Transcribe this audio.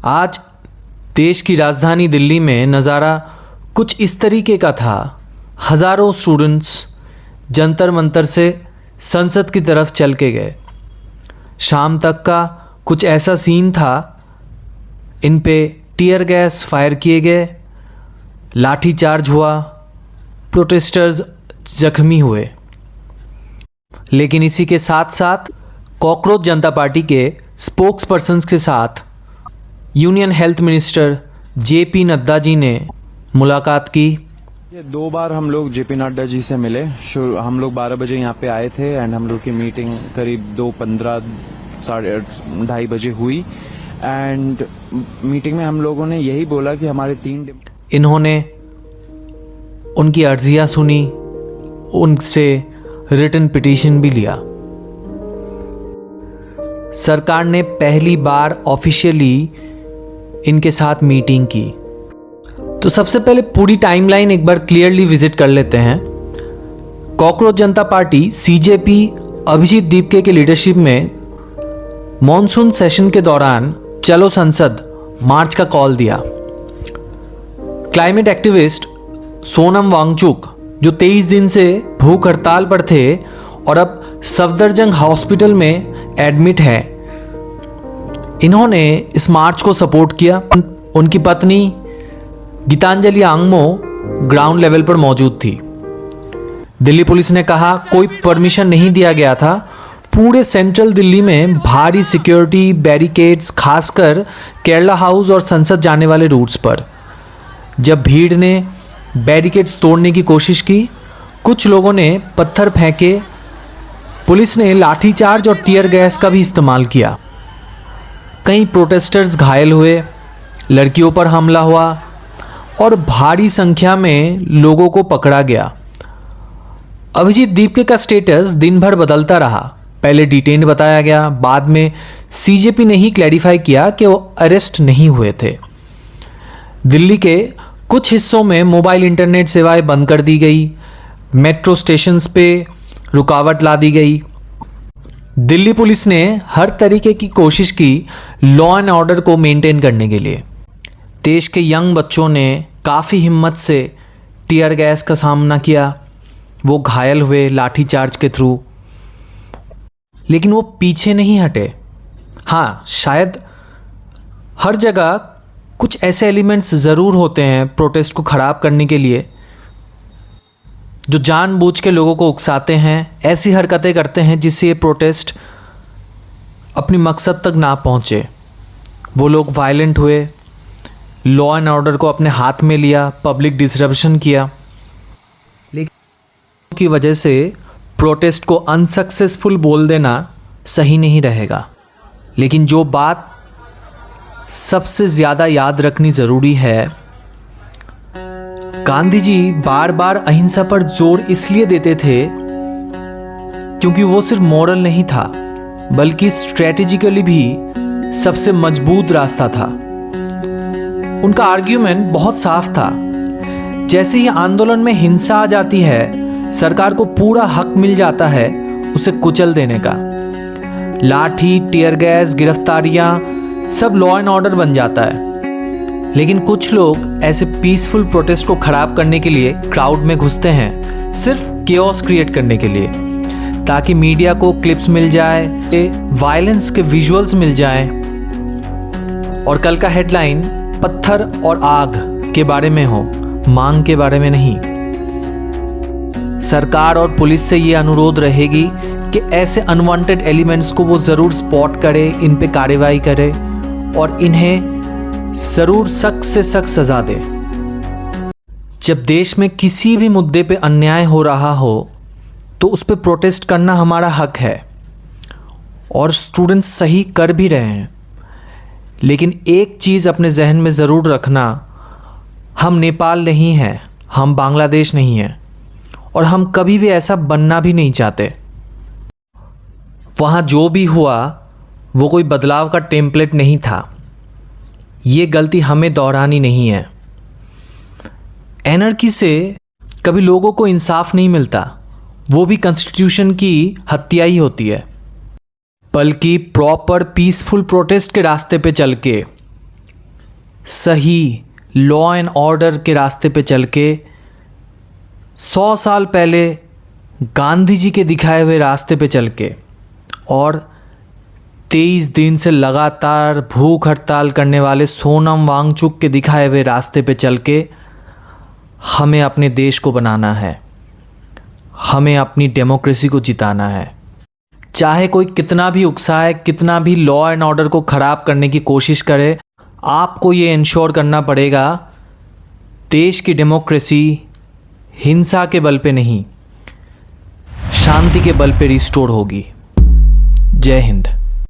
आज देश की राजधानी दिल्ली में नज़ारा कुछ इस तरीके का था। हज़ारों स्टूडेंट्स जंतर मंतर से संसद की तरफ चल के गए। शाम तक का कुछ ऐसा सीन था। इन पे टीयर गैस फायर किए गए, लाठी चार्ज हुआ, प्रोटेस्टर्स जख्मी हुए। लेकिन इसी के साथ साथ कॉकरोच जनता पार्टी के स्पोक्स पर्सन्स के साथ union health minister JP Nadda ji ने मुलाकात की। ये 2 बार हम लोग जेपी नड्डा जी से मिले। हम लोग 12 बजे यहाँ पे आए थे एंड हम लोग की मीटिंग करीब 2:15 2:30 बजे हुई। एंड मीटिंग में हम लोगों ने यही बोला कि हमारे 3 इन्होंने उनकी अर्जियां सुनी, उनसे रिटन पिटीशन भी लिया। सरकार ने पहली ऑफिशियली इनके साथ मीटिंग की। तो सबसे पहले पूरी टाइमलाइन एक बार क्लियरली विजिट कर लेते हैं। कॉकरोच जनता पार्टी सीजेपी अभिजीत दीपके के लीडरशिप में मॉनसून सेशन के दौरान चलो संसद मार्च का कॉल दिया। क्लाइमेट एक्टिविस्ट सोनम वांगचुक जो 23 दिन से भूख हड़ताल पर थे और अब सफदरजंग हॉस्पिटल में एडमिट है, इन्होंने इस मार्च को सपोर्ट किया। उनकी पत्नी गीतांजलि आंगमो ग्राउंड लेवल पर मौजूद थी। दिल्ली पुलिस ने कहा कोई परमिशन नहीं दिया गया था। पूरे सेंट्रल दिल्ली में भारी सिक्योरिटी बैरिकेड्स, खासकर केरला हाउस और संसद जाने वाले रूट्स पर। जब भीड़ ने बैरिकेड्स तोड़ने की कोशिश की, कुछ लोगों ने पत्थर फेंके, पुलिस ने लाठीचार्ज और टीयर गैस का भी इस्तेमाल किया। कई प्रोटेस्टर्स घायल हुए, लड़कियों पर हमला हुआ और भारी संख्या में लोगों को पकड़ा गया। अभिजीत दीपके का स्टेटस दिन भर बदलता रहा। पहले डिटेन्ड बताया गया, बाद में सीजेपी ने ही क्लैरिफाई किया कि वो अरेस्ट नहीं हुए थे। दिल्ली के कुछ हिस्सों में मोबाइल इंटरनेट सेवाएं बंद कर दी गई, मेट्रो स्टेशंस पे रुकावट ला दी गई। दिल्ली पुलिस ने हर तरीके की कोशिश की लॉ एंड ऑर्डर को मेंटेन करने के लिए। देश के यंग बच्चों ने काफ़ी हिम्मत से टीयर गैस का सामना किया। वो घायल हुए लाठीचार्ज के थ्रू, लेकिन वो पीछे नहीं हटे। हाँ, शायद हर जगह कुछ ऐसे एलिमेंट्स ज़रूर होते हैं प्रोटेस्ट को ख़राब करने के लिए, जो जानबूझ के लोगों को उकसाते हैं, ऐसी हरकतें करते हैं जिससे ये प्रोटेस्ट अपनी मकसद तक ना पहुँचे। वो लोग वायलेंट हुए, लॉ एंड ऑर्डर को अपने हाथ में लिया, पब्लिक डिसरप्शन किया। लेकिन की वजह से प्रोटेस्ट को अनसक्सेसफुल बोल देना सही नहीं रहेगा। लेकिन जो बात सबसे ज़्यादा याद रखनी ज़रूरी है, गांधी जी बार बार अहिंसा पर जोर इसलिए देते थे क्योंकि वो सिर्फ मॉरल नहीं था, बल्कि स्ट्रेटेजिकली भी सबसे मजबूत रास्ता था। उनका आर्ग्यूमेंट बहुत साफ था। जैसे ही आंदोलन में हिंसा आ जाती है, सरकार को पूरा हक मिल जाता है उसे कुचल देने का। लाठी, टीयर गैस, गिरफ्तारियां सब लॉ एंड ऑर्डर बन जाता है। लेकिन कुछ लोग ऐसे पीसफुल प्रोटेस्ट को खराब करने के लिए क्राउड में घुसते हैं, सिर्फ केओस क्रिएट करने के लिए, ताकि मीडिया को क्लिप्स मिल जाए, वायलेंस के विजुअल्स मिल जाए और कल का हेडलाइन पत्थर और आग के बारे में हो, मांग के बारे में नहीं। सरकार और पुलिस से ये अनुरोध रहेगी कि ऐसे अनवांटेड एलिमेंट्स को वो ज़रूर स्पॉट करे, इन पे कार्रवाई करे और इन्हें ज़रूर सख्त से सख्त सज़ा दे। जब देश में किसी भी मुद्दे पे अन्याय हो रहा हो तो उस पे प्रोटेस्ट करना हमारा हक है और स्टूडेंट्स सही कर भी रहे हैं। लेकिन एक चीज़ अपने जहन में ज़रूर रखना, हम नेपाल नहीं हैं, हम बांग्लादेश नहीं हैं और हम कभी भी ऐसा बनना भी नहीं चाहते। वहाँ जो भी हुआ वो कोई बदलाव का टेम्पलेट नहीं था। ये गलती हमें दोहरानी नहीं है। एनर्की से कभी लोगों को इंसाफ नहीं मिलता, वो भी कॉन्स्टिट्यूशन की हत्या ही होती है। बल्कि प्रॉपर पीसफुल प्रोटेस्ट के रास्ते पे चल के सही लॉ एंड ऑर्डर के रास्ते पे चल के 100 साल पहले गांधी जी के दिखाए हुए रास्ते पे चल के और 23 दिन से लगातार भूख हड़ताल करने वाले सोनम वांगचुक के दिखाए हुए रास्ते पे चल के हमें अपने देश को बनाना है, हमें अपनी डेमोक्रेसी को जिताना है। चाहे कोई कितना भी उकसाए, कितना भी लॉ एंड ऑर्डर को ख़राब करने की कोशिश करे, आपको ये इंश्योर करना पड़ेगा देश की डेमोक्रेसी हिंसा के बल पे नहीं, शांति के बल पे रिस्टोर होगी। जय हिंद।